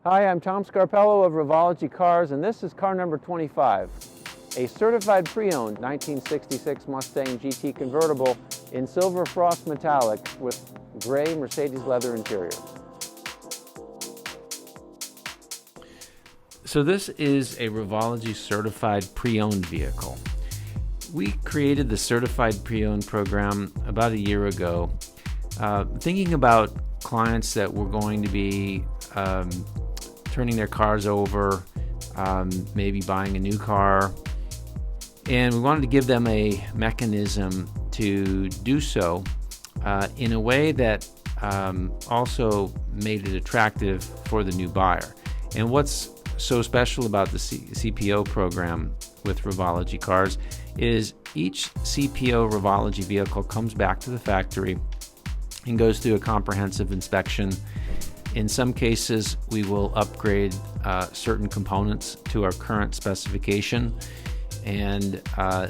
Hi, I'm Tom Scarpello of Revology Cars, and this is car number 25, a certified pre-owned 1966 Mustang GT Convertible in silver frost metallic with gray Mercedes leather interior. So this is a Revology Certified Pre-Owned vehicle. We created the Certified Pre-Owned program about a year ago, thinking about clients that were going to be turning their cars over, maybe buying a new car, and we wanted to give them a mechanism to do so in a way that also made it attractive for the new buyer. And what's so special about the CPO program with Revology Cars is each CPO Revology vehicle comes back to the factory and goes through a comprehensive inspection. In some cases, we will upgrade certain components to our current specification, and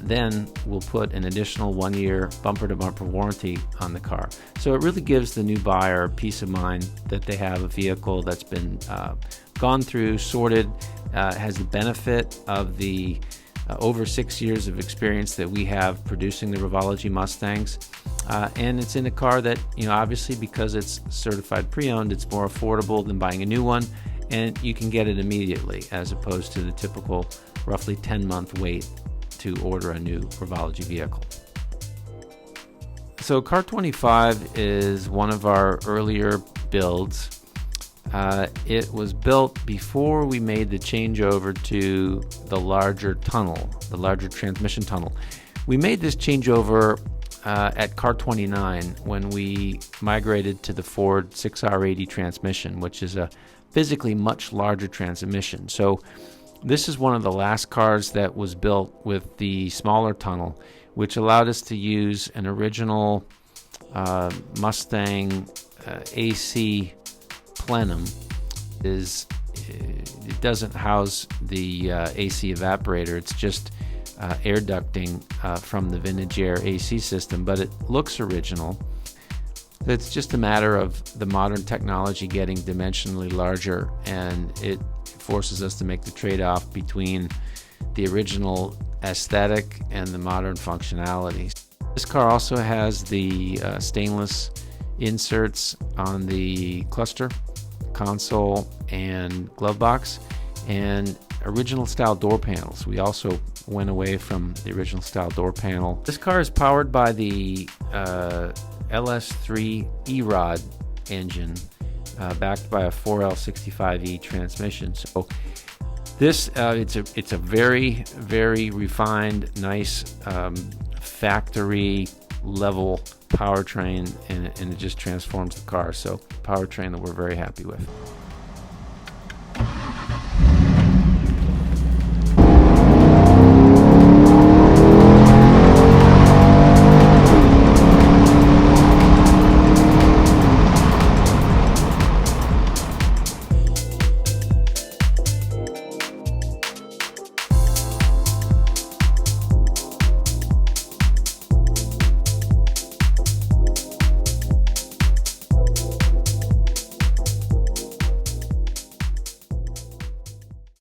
then we'll put an additional 1-year bumper-to-bumper warranty on the car. So it really gives the new buyer peace of mind that they have a vehicle that's been gone through, sorted, has the benefit of the over 6 years of experience that we have producing the Revology Mustangs. And it's in a car that, obviously because it's certified pre-owned, it's more affordable than buying a new one, and you can get it immediately as opposed to the typical roughly 10-month wait to order a new Revology vehicle. So car 25 is one of our earlier builds. It was built before we made the changeover to the larger tunnel, the larger transmission tunnel. We made this changeover at car 29 when we migrated to the Ford 6R80 transmission, which is a physically much larger transmission. So this is one of the last cars that was built with the smaller tunnel, which allowed us to use an original Mustang AC plenum. It doesn't house the AC evaporator, it's just air ducting from the vintage air AC system, but it looks original. It's just a matter of the modern technology getting dimensionally larger, and it forces us to make the trade-off between the original aesthetic and the modern functionality. This car also has the stainless inserts on the cluster, console, and glove box, and original style door panels. We also went away from the original style door panel. This car is powered by the LS3 E-Rod engine, backed by a 4L65E transmission. So this it's a very, very refined, nice factory level powertrain, and it just transforms the car. So powertrain that we're very happy with.